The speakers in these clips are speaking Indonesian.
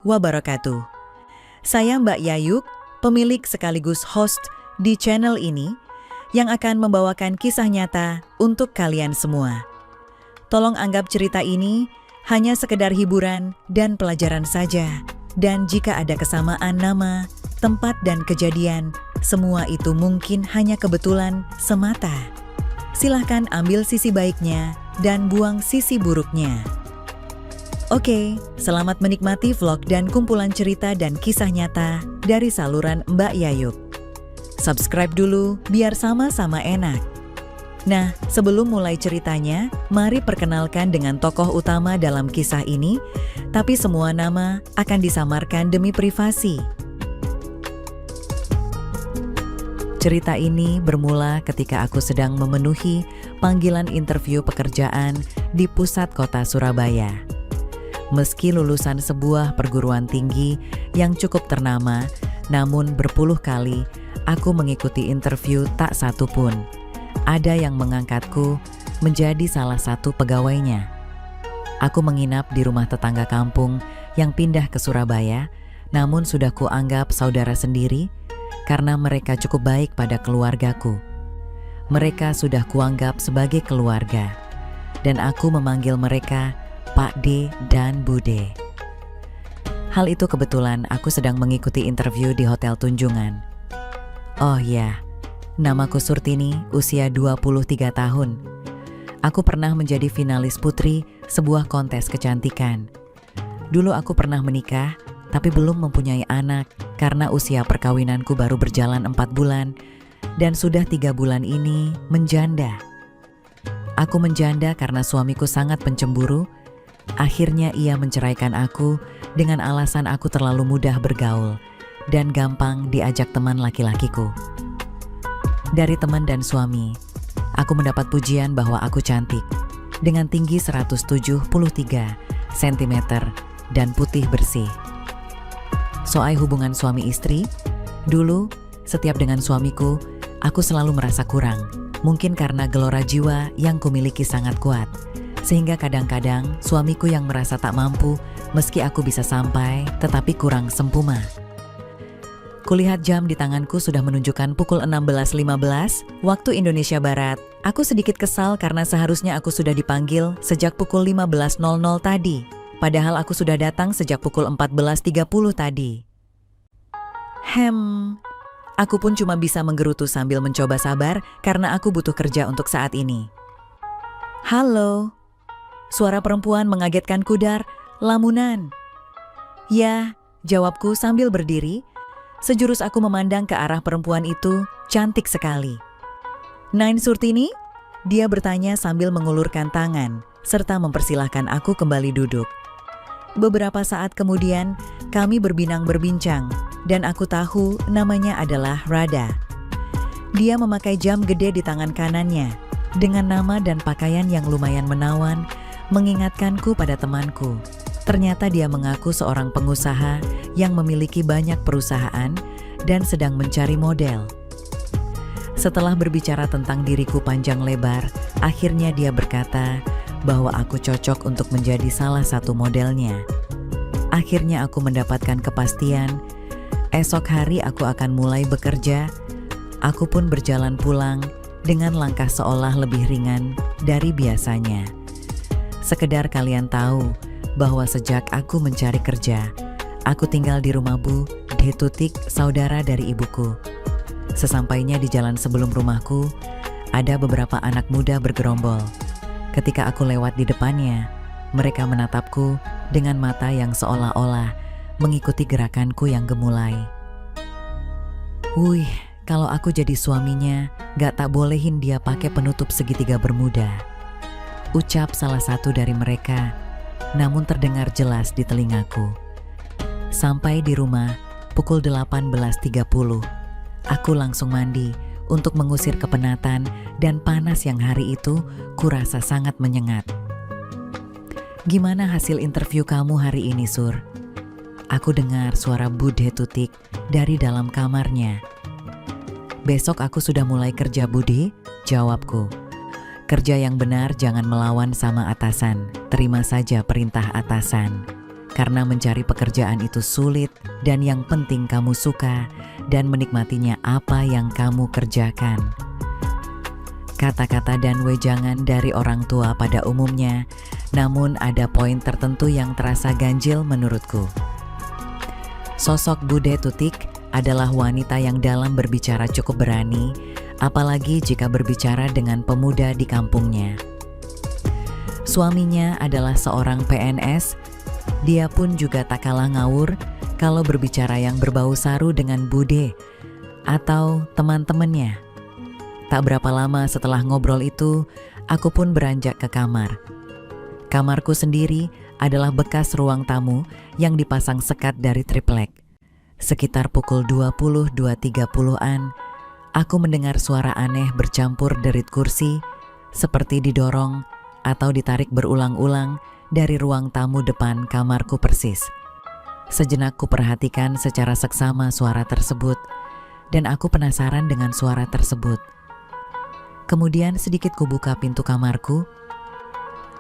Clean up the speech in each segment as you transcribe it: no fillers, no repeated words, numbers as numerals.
wabarakatuh. Saya Mbak Yayuk, pemilik sekaligus host di channel ini yang akan membawakan kisah nyata untuk kalian semua. Tolong anggap cerita ini hanya sekedar hiburan dan pelajaran saja. Dan jika ada kesamaan nama, tempat dan kejadian, semua itu mungkin hanya kebetulan semata. Silahkan ambil sisi baiknya dan buang sisi buruknya. Oke, selamat menikmati vlog dan kumpulan cerita dan kisah nyata dari saluran Mbak Yayuk. Subscribe dulu biar sama-sama enak. Nah, sebelum mulai ceritanya, mari perkenalkan dengan tokoh utama dalam kisah ini, tapi semua nama akan disamarkan demi privasi. Cerita ini bermula ketika aku sedang memenuhi panggilan interview pekerjaan di pusat kota Surabaya. Meski lulusan sebuah perguruan tinggi yang cukup ternama, namun berpuluh kali aku mengikuti interview tak satu pun ada yang mengangkatku menjadi salah satu pegawainya. Aku menginap di rumah tetangga kampung yang pindah ke Surabaya, namun sudah kuanggap saudara sendiri karena mereka cukup baik pada keluargaku. Mereka sudah kuanggap sebagai keluarga, dan aku memanggil mereka Pak D dan Bu D. Hal itu kebetulan aku sedang mengikuti interview di Hotel Tunjungan. Oh ya, namaku Surtini, usia 23 tahun. Aku pernah menjadi finalis putri sebuah kontes kecantikan. Dulu aku pernah menikah, tapi belum mempunyai anak karena usia perkawinanku baru berjalan 4 bulan dan sudah 3 bulan ini menjanda. Aku menjanda karena suamiku sangat pencemburu. Akhirnya ia menceraikan aku dengan alasan aku terlalu mudah bergaul dan gampang diajak teman laki-lakiku. Dari teman dan suami, aku mendapat pujian bahwa aku cantik dengan tinggi 173 cm dan putih bersih. Soal hubungan suami istri, dulu setiap dengan suamiku, aku selalu merasa kurang. Mungkin karena gelora jiwa yang kumiliki sangat kuat, sehingga kadang-kadang suamiku yang merasa tak mampu meski aku bisa sampai, tetapi kurang sempurna. Kulihat jam di tanganku sudah menunjukkan pukul 16.15 waktu Indonesia Barat. Aku sedikit kesal karena seharusnya aku sudah dipanggil sejak pukul 15.00 tadi. Padahal aku sudah datang sejak pukul 14.30 tadi. Aku pun cuma bisa menggerutu sambil mencoba sabar karena aku butuh kerja untuk saat ini. Halo, suara perempuan mengagetkanku dar, lamunan. Ya, jawabku sambil berdiri. Sejurus aku memandang ke arah perempuan itu, cantik sekali. Nain Surtini? Dia bertanya sambil mengulurkan tangan, serta mempersilahkan aku kembali duduk. Beberapa saat kemudian, kami berbincang, dan aku tahu namanya adalah Rada. Dia memakai jam gede di tangan kanannya, dengan nama dan pakaian yang lumayan menawan, mengingatkanku pada temanku. Ternyata dia mengaku seorang pengusaha yang memiliki banyak perusahaan dan sedang mencari model. Setelah berbicara tentang diriku panjang lebar, akhirnya dia berkata bahwa aku cocok untuk menjadi salah satu modelnya. Akhirnya aku mendapatkan kepastian, esok hari aku akan mulai bekerja. Aku pun berjalan pulang dengan langkah seolah lebih ringan dari biasanya. Sekedar kalian tahu bahwa sejak aku mencari kerja, aku tinggal di rumah Bu D Tutik, saudara dari ibuku. Sesampainya di jalan sebelum rumahku, ada beberapa anak muda bergerombol. Ketika aku lewat di depannya, mereka menatapku dengan mata yang seolah-olah mengikuti gerakanku yang gemulai. Wih, kalau aku jadi suaminya, gak tak bolehin dia pakai penutup segitiga bermuda. Ucap salah satu dari mereka, namun terdengar jelas di telingaku. Sampai di rumah, pukul 18.30, aku langsung mandi untuk mengusir kepenatan dan panas yang hari itu kurasa sangat menyengat. Gimana hasil interview kamu hari ini, Sur? Aku dengar suara Bu D Tutik dari dalam kamarnya. Besok aku sudah mulai kerja, Budi, jawabku. Kerja yang benar jangan melawan sama atasan, terima saja perintah atasan. karena mencari pekerjaan itu sulit dan yang penting kamu suka dan menikmatinya apa yang kamu kerjakan. Kata-kata dan wejangan dari orang tua pada umumnya, namun ada poin tertentu yang terasa ganjil menurutku. Sosok Bude Tutik adalah wanita yang dalam berbicara cukup berani, apalagi jika berbicara dengan pemuda di kampungnya. Suaminya adalah seorang PNS, dia pun juga tak kalah ngawur kalau berbicara yang berbau saru dengan Bude atau teman-temannya. Tak berapa lama setelah ngobrol itu, aku pun beranjak ke kamar. Kamarku sendiri adalah bekas ruang tamu yang dipasang sekat dari triplek. Sekitar pukul 22.30-an, aku mendengar suara aneh bercampur derit kursi, seperti didorong atau ditarik berulang-ulang dari ruang tamu depan kamarku persis. Sejenak ku perhatikan secara seksama suara tersebut, dan aku penasaran dengan suara tersebut. Kemudian sedikit ku buka pintu kamarku.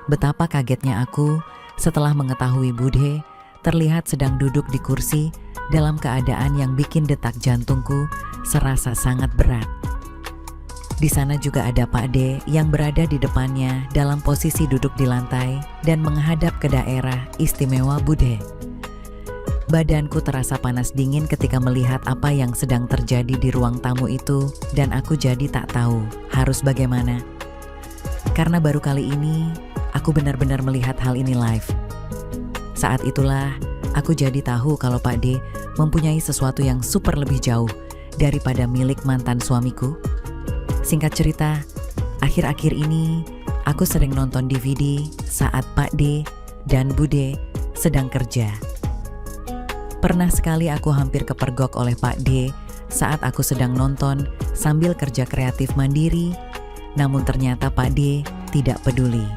Betapa kagetnya aku setelah mengetahui Bude terlihat sedang duduk di kursi dalam keadaan yang bikin detak jantungku serasa sangat berat. Di sana juga ada Pak D yang berada di depannya dalam posisi duduk di lantai dan menghadap ke daerah istimewa Bude. Badanku terasa panas dingin ketika melihat apa yang sedang terjadi di ruang tamu itu, dan aku jadi tak tahu harus bagaimana. Karena baru kali ini aku benar-benar melihat hal ini live. Saat itulah aku jadi tahu kalau Pak D mempunyai sesuatu yang super lebih jauh daripada milik mantan suamiku. Singkat cerita, akhir-akhir ini aku sering nonton DVD saat Pak D dan Bude sedang kerja. Pernah sekali aku hampir kepergok oleh Pak D saat aku sedang nonton sambil kerja kreatif mandiri, namun ternyata Pak D tidak peduli.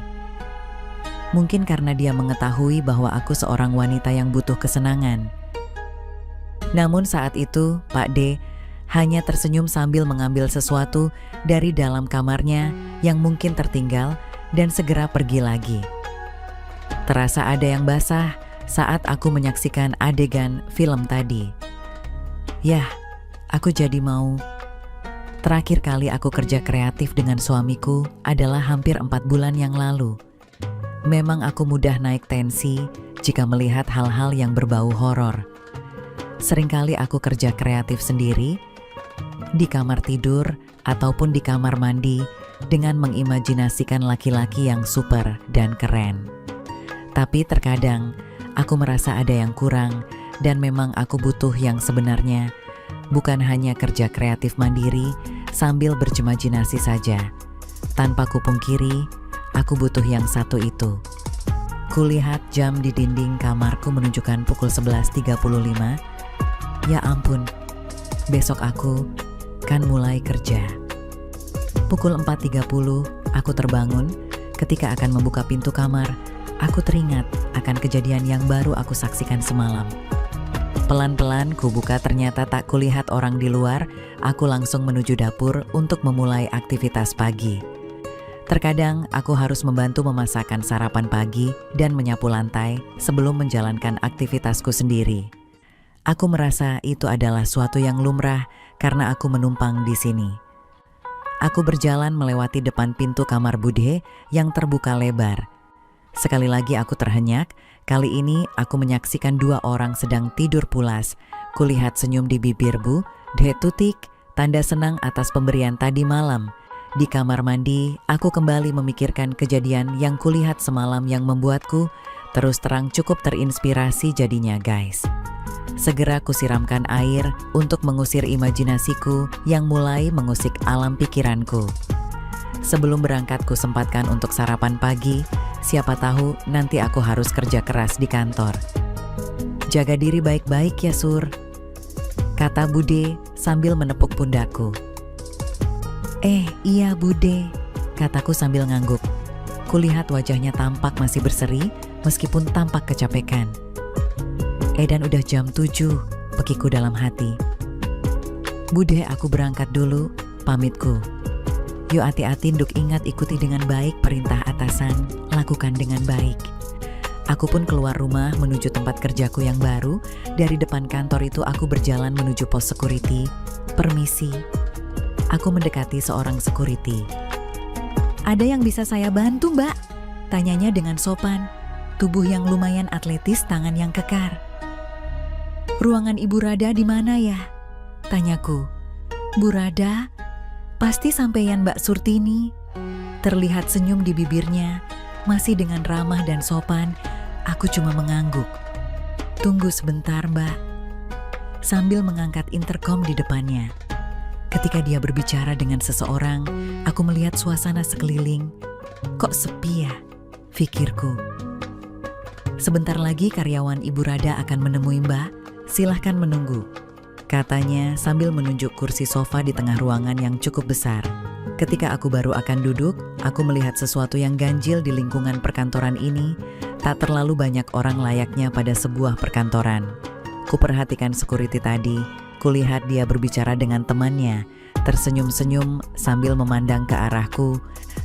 Mungkin karena dia mengetahui bahwa aku seorang wanita yang butuh kesenangan. Namun saat itu Pak D hanya tersenyum sambil mengambil sesuatu dari dalam kamarnya yang mungkin tertinggal dan segera pergi lagi. Terasa ada yang basah saat aku menyaksikan adegan film tadi. Yah, aku jadi mau. Terakhir kali aku kerja kreatif dengan suamiku adalah hampir 4 bulan yang lalu. Memang aku mudah naik tensi jika melihat hal-hal yang berbau horor. Seringkali aku kerja kreatif sendiri, di kamar tidur ataupun di kamar mandi dengan mengimajinasikan laki-laki yang super dan keren. Tapi terkadang aku merasa ada yang kurang dan memang aku butuh yang sebenarnya, bukan hanya kerja kreatif mandiri sambil berjimajinasi saja. Tanpa kupungkiri, aku butuh yang satu itu. Kulihat jam di dinding kamarku menunjukkan pukul 11.35. Ya ampun, besok aku kan mulai kerja. Pukul 4.30 aku terbangun. Ketika akan membuka pintu kamar, aku teringat akan kejadian yang baru aku saksikan semalam. Pelan-pelan ku buka, ternyata tak kulihat orang di luar. Aku langsung menuju dapur untuk memulai aktivitas pagi. Terkadang aku harus membantu memasakkan sarapan pagi dan menyapu lantai sebelum menjalankan aktivitasku sendiri. Aku merasa itu adalah suatu yang lumrah karena aku menumpang di sini. Aku berjalan melewati depan pintu kamar Bude yang terbuka lebar. Sekali lagi aku terhenyak. Kali ini aku menyaksikan 2 orang sedang tidur pulas. Kulihat senyum di bibir Bude Tutik, tanda senang atas pemberian tadi malam. Di kamar mandi, aku kembali memikirkan kejadian yang kulihat semalam yang membuatku terus terang cukup terinspirasi jadinya guys. Segera kusiramkan air untuk mengusir imajinasiku yang mulai mengusik alam pikiranku. Sebelum berangkat kusempatkan untuk sarapan pagi, siapa tahu nanti aku harus kerja keras di kantor. Jaga diri baik-baik ya Sur, kata Bude sambil menepuk pundakku. Iya Bude, kataku sambil ngangguk. Kulihat wajahnya tampak masih berseri meskipun tampak kecapekan. Dan udah jam 7, pekiku dalam hati. Bude, aku berangkat dulu, pamitku. Yuk hati-hati, nduk, ingat ikuti dengan baik perintah atasan, lakukan dengan baik. Aku pun keluar rumah menuju tempat kerjaku yang baru. Dari depan kantor itu aku berjalan menuju pos security. Permisi. Aku mendekati seorang security. "Ada yang bisa saya bantu, Mbak?" tanyanya dengan sopan. Tubuh yang lumayan atletis, tangan yang kekar. "Ruangan Ibu Rada di mana ya?" tanyaku. "Bu Rada? Pasti sampeyan Mbak Surtini." Terlihat senyum di bibirnya, masih dengan ramah dan sopan. Aku cuma mengangguk. "Tunggu sebentar, Mbak." Sambil mengangkat intercom di depannya. Ketika dia berbicara dengan seseorang, aku melihat suasana sekeliling. Kok sepi ya? Pikirku. "Sebentar lagi karyawan Ibu Rada akan menemui Mbak. Silahkan menunggu," katanya sambil menunjuk kursi sofa di tengah ruangan yang cukup besar. Ketika aku baru akan duduk, aku melihat sesuatu yang ganjil di lingkungan perkantoran ini. Tak terlalu banyak orang layaknya pada sebuah perkantoran. Kuperhatikan security tadi, kulihat dia berbicara dengan temannya, tersenyum-senyum sambil memandang ke arahku.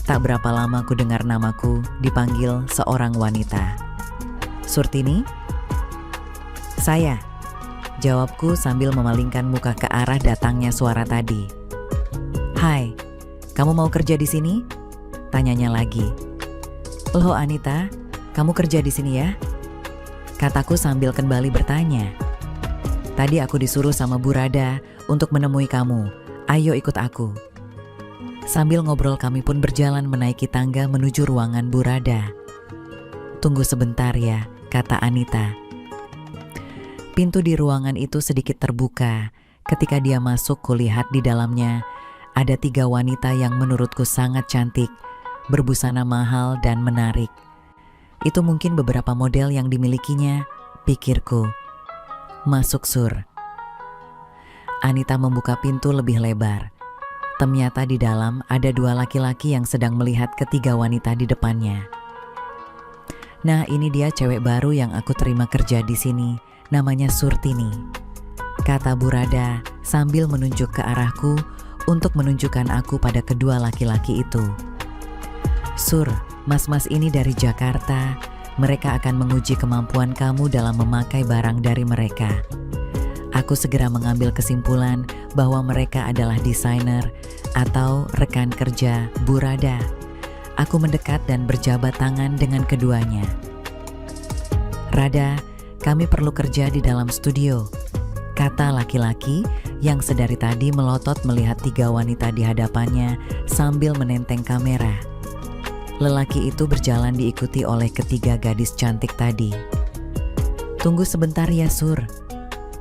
Tak berapa lama ku dengar namaku dipanggil seorang wanita. "Surtini?" "Saya," jawabku sambil memalingkan muka ke arah datangnya suara tadi. "Hai, kamu mau kerja di sini?" tanyanya lagi. "Loh Anita, kamu kerja di sini ya?" kataku sambil kembali bertanya. "Tadi aku disuruh sama Bu Rada untuk menemui kamu. Ayo ikut aku." Sambil ngobrol kami pun berjalan menaiki tangga menuju ruangan Bu Rada. "Tunggu sebentar ya," kata Anita. Pintu di ruangan itu sedikit terbuka. Ketika dia masuk, kulihat di dalamnya ada 3 wanita yang menurutku sangat cantik, berbusana mahal dan menarik. Itu mungkin beberapa model yang dimilikinya, pikirku. "Masuk, Sur." Anita membuka pintu lebih lebar. Ternyata di dalam ada 2 laki-laki yang sedang melihat ketiga wanita di depannya. "Nah, ini dia cewek baru yang aku terima kerja di sini. Namanya Surtini," kata Bu Rada sambil menunjuk ke arahku untuk menunjukkan aku pada kedua laki-laki itu. "Sur, mas-mas ini dari Jakarta. Mereka akan menguji kemampuan kamu dalam memakai barang dari mereka." Aku segera mengambil kesimpulan bahwa mereka adalah desainer atau rekan kerja Bu Rada. Aku mendekat dan berjabat tangan dengan keduanya. "Rada, kami perlu kerja di dalam studio," kata laki-laki yang sedari tadi melotot melihat 3 wanita di hadapannya sambil menenteng kamera. Lelaki itu berjalan diikuti oleh ketiga gadis cantik tadi. "Tunggu sebentar ya, Sur,"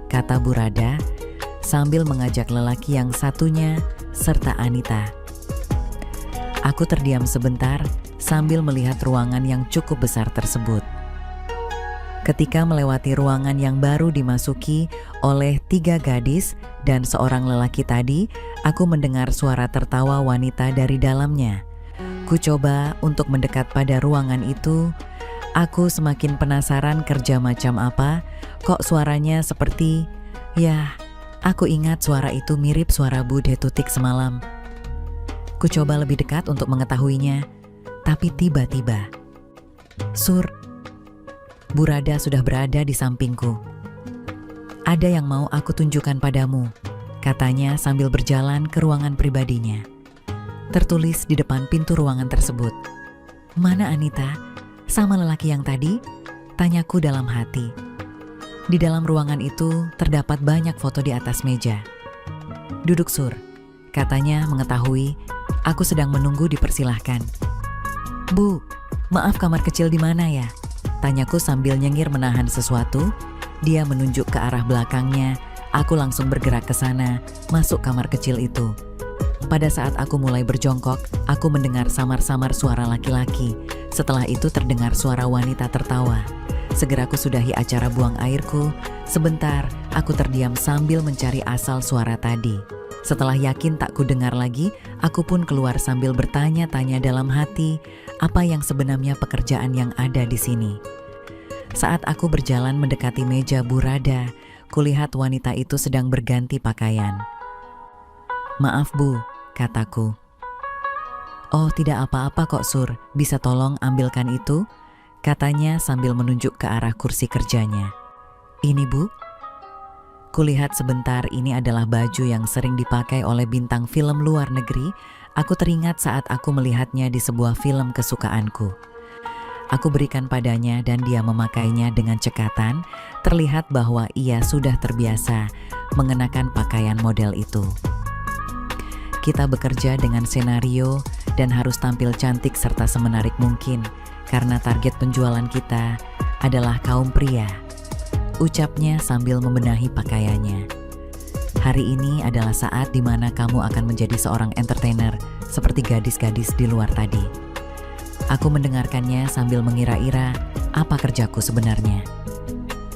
kata Bu Rada sambil mengajak lelaki yang satunya serta Anita. Aku terdiam sebentar sambil melihat ruangan yang cukup besar tersebut. Ketika melewati ruangan yang baru dimasuki oleh 3 gadis dan seorang lelaki tadi, aku mendengar suara tertawa wanita dari dalamnya. Ku coba untuk mendekat pada ruangan itu. Aku semakin penasaran kerja macam apa. Kok suaranya seperti... Ya, aku ingat suara itu mirip suara Bude Tutik semalam. Ku coba lebih dekat untuk mengetahuinya. Tapi tiba-tiba... "Sur," Bu Rada sudah berada di sampingku. "Ada yang mau aku tunjukkan padamu," katanya sambil berjalan ke ruangan pribadinya. Tertulis di depan pintu ruangan tersebut. "Mana Anita? Sama lelaki yang tadi?" tanyaku dalam hati. Di dalam ruangan itu terdapat banyak foto di atas meja. "Duduk, Sur," katanya mengetahui aku sedang menunggu dipersilahkan. "Bu, maaf kamar kecil di mana ya?" tanyaku sambil nyengir menahan sesuatu. Dia menunjuk ke arah belakangnya. Aku langsung bergerak ke sana, masuk kamar kecil itu. Pada saat aku mulai berjongkok, aku mendengar samar-samar suara laki-laki. Setelah itu terdengar suara wanita tertawa. Segera aku sudahi acara buang airku. Sebentar, aku terdiam sambil mencari asal suara tadi. Setelah yakin tak kudengar lagi, aku pun keluar sambil bertanya-tanya dalam hati, apa yang sebenarnya pekerjaan yang ada di sini. Saat aku berjalan mendekati meja Bu Rada, kulihat wanita itu sedang berganti pakaian. "Maaf Bu," kataku. "Oh, tidak apa-apa kok Sur, bisa tolong ambilkan itu?" katanya sambil menunjuk ke arah kursi kerjanya. Ini Bu? Kulihat sebentar ini adalah baju yang sering dipakai oleh bintang film luar negeri. Aku teringat saat aku melihatnya di sebuah film kesukaanku. Aku berikan padanya dan dia memakainya dengan cekatan. Terlihat bahwa ia sudah terbiasa mengenakan pakaian model itu. Kita bekerja dengan senario dan harus tampil cantik serta semenarik mungkin karena target penjualan kita adalah kaum pria. Ucapnya sambil membenahi pakaiannya. Hari ini adalah saat di mana kamu akan menjadi seorang entertainer seperti gadis-gadis di luar tadi. Aku mendengarkannya sambil mengira-ira apa kerjaku sebenarnya.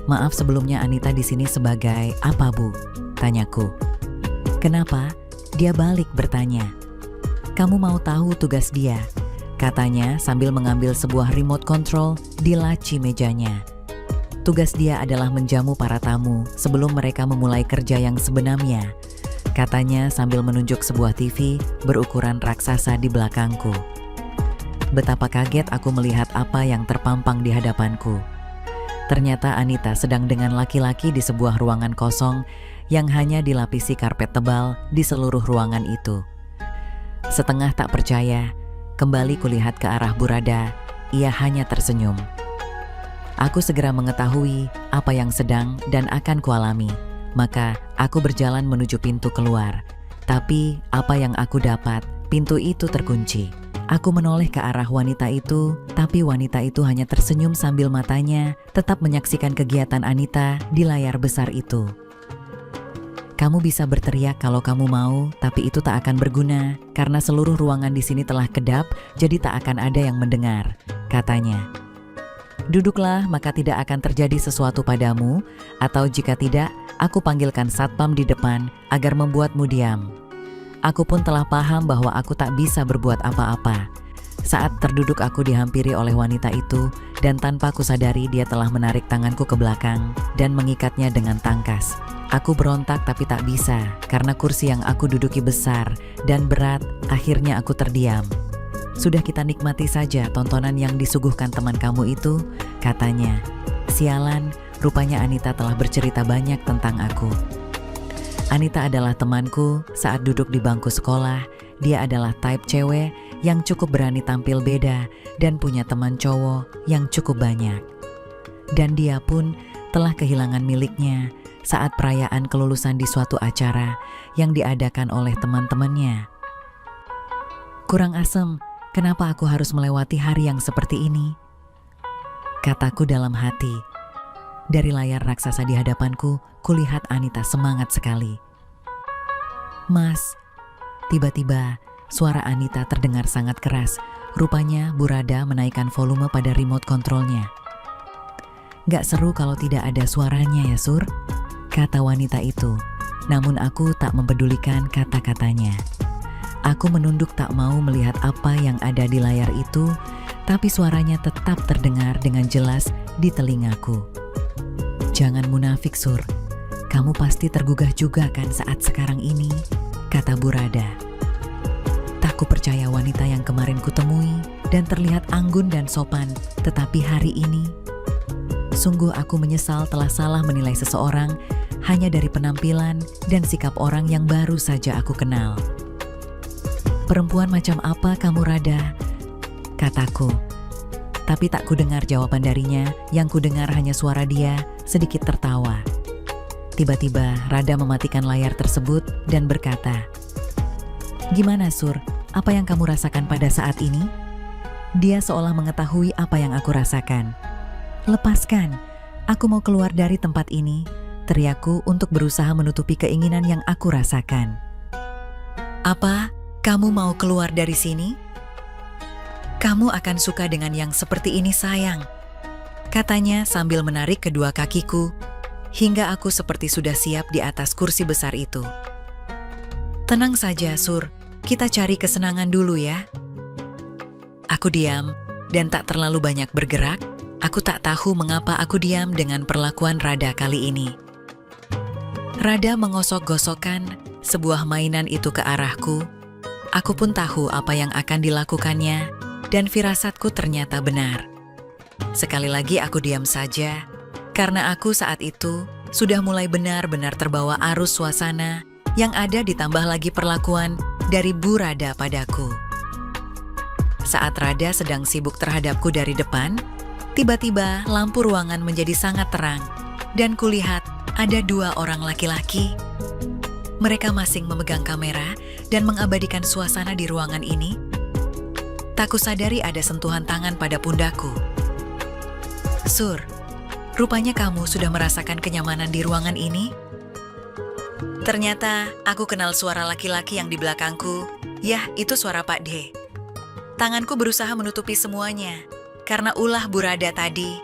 Maaf sebelumnya Anita di sini sebagai apa Bu? Tanyaku. Kenapa? Dia balik bertanya. Kamu mau tahu tugas dia? Katanya sambil mengambil sebuah remote control di laci mejanya. Tugas dia adalah menjamu para tamu sebelum mereka memulai kerja yang sebenarnya. Katanya sambil menunjuk sebuah TV berukuran raksasa di belakangku. Betapa kaget aku melihat apa yang terpampang di hadapanku. Ternyata Anita sedang dengan laki-laki di sebuah ruangan kosong yang hanya dilapisi karpet tebal di seluruh ruangan itu. Setengah tak percaya, kembali kulihat ke arah Bu Rada, ia hanya tersenyum. Aku segera mengetahui apa yang sedang dan akan kualami, maka aku berjalan menuju pintu keluar. Tapi apa yang aku dapat, pintu itu terkunci. Aku menoleh ke arah wanita itu, tapi wanita itu hanya tersenyum sambil matanya tetap menyaksikan kegiatan Anita di layar besar itu. Kamu bisa berteriak kalau kamu mau, tapi itu tak akan berguna karena seluruh ruangan di sini telah kedap, jadi tak akan ada yang mendengar, katanya. Duduklah, maka tidak akan terjadi sesuatu padamu, atau jika tidak, aku panggilkan satpam di depan agar membuatmu diam. Aku pun telah paham bahwa aku tak bisa berbuat apa-apa. Saat terduduk aku dihampiri oleh wanita itu, dan tanpa kusadari dia telah menarik tanganku ke belakang dan mengikatnya dengan tangkas. Aku berontak tapi tak bisa, karena kursi yang aku duduki besar dan berat, akhirnya aku terdiam. Sudah kita nikmati saja tontonan yang disuguhkan teman kamu itu, katanya. Sialan, rupanya Anita telah bercerita banyak tentang aku. Anita adalah temanku saat duduk di bangku sekolah. Dia adalah type cewek yang cukup berani tampil beda dan punya teman cowok yang cukup banyak. Dan dia pun telah kehilangan miliknya saat perayaan kelulusan di suatu acara yang diadakan oleh teman-temannya. Kurang asem. Kenapa aku harus melewati hari yang seperti ini? Kataku dalam hati. Dari layar raksasa di hadapanku, kulihat Anita semangat sekali. Mas, tiba-tiba suara Anita terdengar sangat keras. Rupanya Bu Rada menaikkan volume pada remote kontrolnya. Gak seru kalau tidak ada suaranya ya Sur, kata wanita itu. Namun aku tak mempedulikan kata-katanya. Aku menunduk tak mau melihat apa yang ada di layar itu, tapi suaranya tetap terdengar dengan jelas di telingaku. Jangan munafik Sur, kamu pasti tergugah juga kan saat sekarang ini, kata Bu Rada. Tak kupercaya wanita yang kemarin kutemui dan terlihat anggun dan sopan, tetapi hari ini, sungguh aku menyesal telah salah menilai seseorang hanya dari penampilan dan sikap orang yang baru saja aku kenal. Perempuan macam apa kamu Rada? Kataku. Tapi tak kudengar jawaban darinya, yang kudengar hanya suara dia sedikit tertawa. Tiba-tiba Rada mematikan layar tersebut dan berkata, "Gimana Sur, apa yang kamu rasakan pada saat ini?" Dia seolah mengetahui apa yang aku rasakan. "Lepaskan, aku mau keluar dari tempat ini," teriakku untuk berusaha menutupi keinginan yang aku rasakan. "Apa? Kamu mau keluar dari sini? Kamu akan suka dengan yang seperti ini sayang," katanya sambil menarik kedua kakiku, hingga aku seperti sudah siap di atas kursi besar itu. "Tenang saja Sur, kita cari kesenangan dulu ya." Aku diam dan tak terlalu banyak bergerak. Aku tak tahu mengapa aku diam dengan perlakuan Rada kali ini. Rada mengosok-gosokkan sebuah mainan itu ke arahku. Aku pun tahu apa yang akan dilakukannya, dan firasatku ternyata benar. Sekali lagi aku diam saja, karena aku saat itu sudah mulai benar-benar terbawa arus suasana yang ada ditambah lagi perlakuan dari Bu Rada padaku. Saat Rada sedang sibuk terhadapku dari depan, tiba-tiba lampu ruangan menjadi sangat terang dan kulihat ada 2 orang laki-laki. Mereka masing memegang kamera dan mengabadikan suasana di ruangan ini. Tak kusadari ada sentuhan tangan pada pundakku. Sur, rupanya kamu sudah merasakan kenyamanan di ruangan ini? Ternyata aku kenal suara laki-laki yang di belakangku. Yah, itu suara Pak D. Tanganku berusaha menutupi semuanya karena ulah Bu Rada tadi.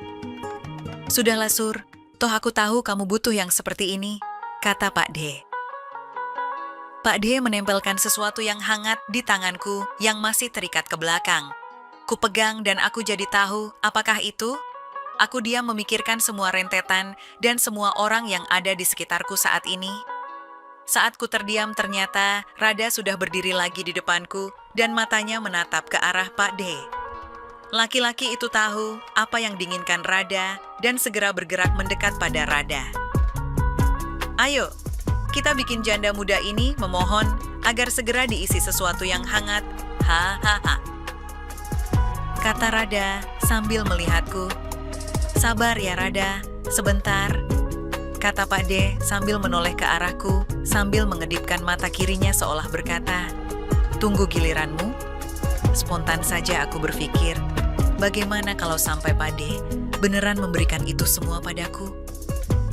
Sudahlah Sur, toh aku tahu kamu butuh yang seperti ini, kata Pak D. Pak D menempelkan sesuatu yang hangat di tanganku yang masih terikat ke belakang. Ku pegang dan aku jadi tahu apakah itu? Aku diam memikirkan semua rentetan dan semua orang yang ada di sekitarku saat ini. Saat ku terdiam ternyata Rada sudah berdiri lagi di depanku dan matanya menatap ke arah Pak D. Laki-laki itu tahu apa yang diinginkan Rada dan segera bergerak mendekat pada Rada. Ayo, kita bikin janda muda ini memohon agar segera diisi sesuatu yang hangat. Hahaha. Kata Rada sambil melihatku. Sabar ya Rada, sebentar. Kata Pak D sambil menoleh ke arahku, sambil mengedipkan mata kirinya seolah berkata, tunggu giliranmu. Spontan saja aku berpikir, bagaimana kalau sampai Pak D beneran memberikan itu semua padaku?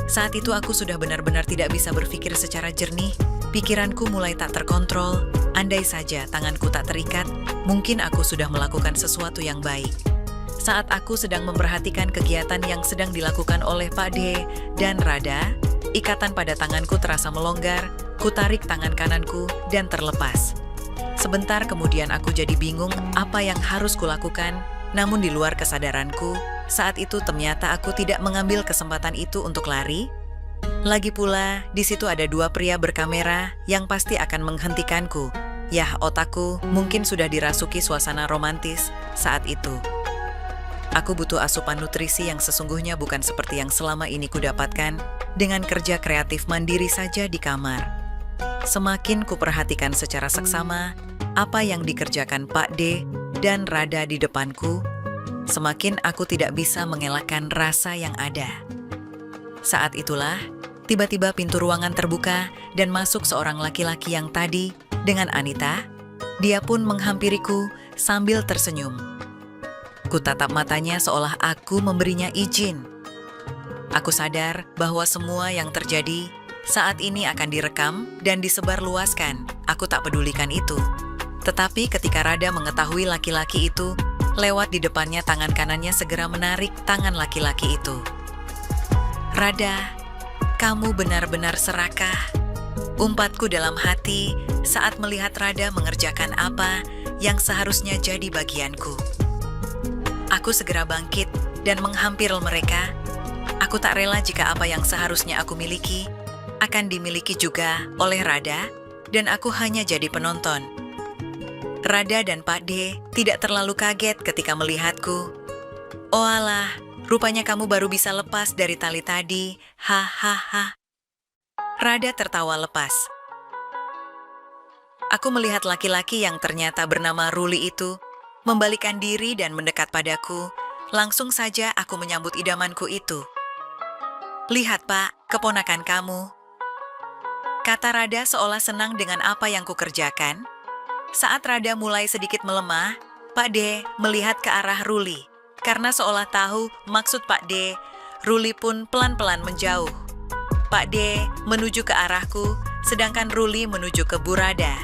Saat itu aku sudah benar-benar tidak bisa berpikir secara jernih, pikiranku mulai tak terkontrol. Andai saja tanganku tak terikat, mungkin aku sudah melakukan sesuatu yang baik. Saat aku sedang memperhatikan kegiatan yang sedang dilakukan oleh Pak D dan Rada, ikatan pada tanganku terasa melonggar, ku tarik tangan kananku dan terlepas. Sebentar kemudian aku jadi bingung apa yang harus kulakukan, namun di luar kesadaranku, saat itu ternyata aku tidak mengambil kesempatan itu untuk lari. Lagi pula, di situ ada 2 pria berkamera yang pasti akan menghentikanku. Yah, otakku mungkin sudah dirasuki suasana romantis saat itu. Aku butuh asupan nutrisi yang sesungguhnya bukan seperti yang selama ini kudapatkan dengan kerja kreatif mandiri saja di kamar. Semakin kuperhatikan secara seksama apa yang dikerjakan Pak D dan Rada di depanku, semakin aku tidak bisa mengelakkan rasa yang ada. Saat itulah, tiba-tiba pintu ruangan terbuka dan masuk seorang laki-laki yang tadi dengan Anita. Dia pun menghampiriku sambil tersenyum. Ku tatap matanya seolah aku memberinya izin. Aku sadar bahwa semua yang terjadi saat ini akan direkam dan disebarluaskan. Aku tak pedulikan itu. Tetapi ketika Rada mengetahui laki-laki itu, lewat di depannya tangan kanannya segera menarik tangan laki-laki itu. Rada, kamu benar-benar serakah. Umpatku dalam hati saat melihat Rada mengerjakan apa yang seharusnya jadi bagianku. Aku segera bangkit dan menghampiri mereka. Aku tak rela jika apa yang seharusnya aku miliki akan dimiliki juga oleh Rada dan aku hanya jadi penonton. Rada dan Pak D tidak terlalu kaget ketika melihatku. Oh alah, rupanya kamu baru bisa lepas dari tali tadi. Hahaha. Rada tertawa lepas. Aku melihat laki-laki yang ternyata bernama Ruli itu membalikkan diri dan mendekat padaku. Langsung saja aku menyambut idamanku itu. Lihat Pak, keponakan kamu. Kata Rada seolah senang dengan apa yang kukerjakan. Saat Rada mulai sedikit melemah, Pak D melihat ke arah Ruli. Karena seolah tahu maksud Pak D, Ruli pun pelan-pelan menjauh. Pak D menuju ke arahku, sedangkan Ruli menuju ke Bu Rada.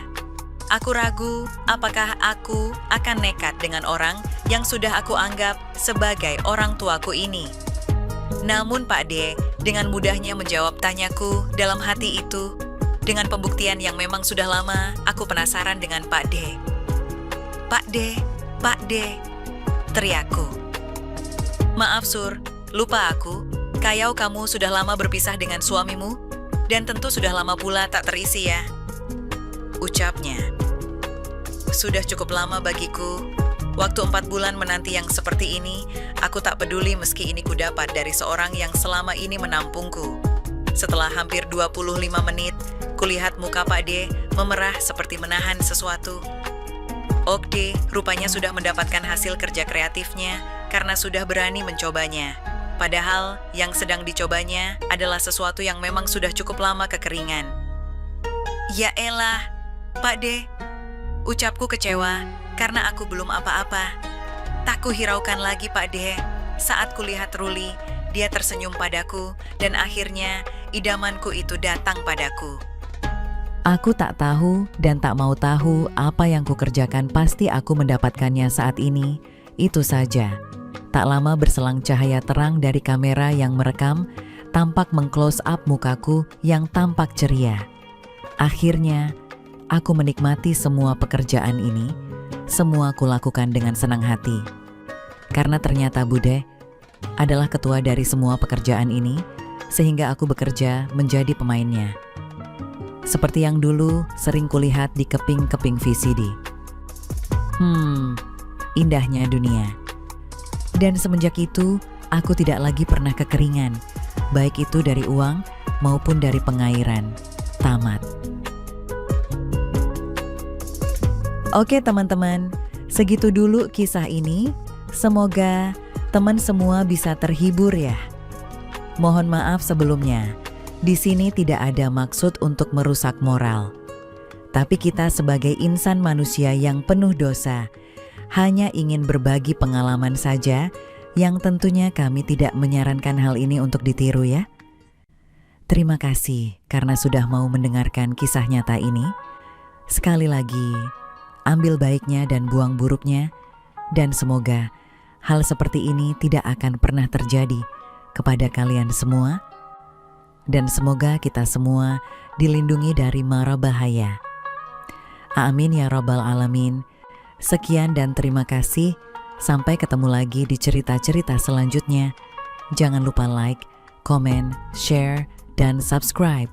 Aku ragu apakah aku akan nekat dengan orang yang sudah aku anggap sebagai orang tuaku ini. Namun Pak D dengan mudahnya menjawab tanyaku dalam hati itu. Dengan pembuktian yang memang sudah lama, aku penasaran dengan Pak D. Pak D, Pak D, teriakku. Maaf Sur, lupa aku. Kayau kamu sudah lama berpisah dengan suamimu, dan tentu sudah lama pula tak terisi ya. Ucapnya. Sudah cukup lama bagiku. Waktu 4 bulan menanti yang seperti ini, aku tak peduli meski ini kudapat dari seorang yang selama ini menampungku. Setelah hampir 25 menit, kulihat muka Pak D memerah seperti menahan sesuatu. Okde rupanya sudah mendapatkan hasil kerja kreatifnya karena sudah berani mencobanya. Padahal yang sedang dicobanya adalah sesuatu yang memang sudah cukup lama kekeringan. Ya elah, Pak D, ucapku kecewa karena aku belum apa-apa. Tak kuhiraukan lagi Pak D. Saat kulihat Ruli, dia tersenyum padaku dan akhirnya idamanku itu datang padaku. Aku tak tahu dan tak mau tahu apa yang kukerjakan, pasti aku mendapatkannya saat ini. Itu saja. Tak lama berselang cahaya terang dari kamera yang merekam, tampak meng-close up mukaku yang tampak ceria. Akhirnya, aku menikmati semua pekerjaan ini. Semua kulakukan dengan senang hati. Karena ternyata Bude adalah ketua dari semua pekerjaan ini, sehingga aku bekerja menjadi pemainnya. Seperti yang dulu sering kulihat di keping-keping VCD. Indahnya dunia. Dan semenjak itu, aku tidak lagi pernah kekeringan, baik itu dari uang maupun dari pengairan. Tamat. Oke teman-teman, segitu dulu kisah ini. Semoga teman semua bisa terhibur ya. Mohon maaf sebelumnya, di sini tidak ada maksud untuk merusak moral. Tapi kita sebagai insan manusia yang penuh dosa, hanya ingin berbagi pengalaman saja, yang tentunya kami tidak menyarankan hal ini untuk ditiru ya. Terima kasih karena sudah mau mendengarkan kisah nyata ini. Sekali lagi, ambil baiknya dan buang buruknya, dan semoga hal seperti ini tidak akan pernah terjadi kepada kalian semua. Dan semoga kita semua dilindungi dari mara bahaya. Amin ya rabbal alamin. Sekian dan terima kasih. Sampai ketemu lagi di cerita-cerita selanjutnya. Jangan lupa like, komen, share, dan subscribe.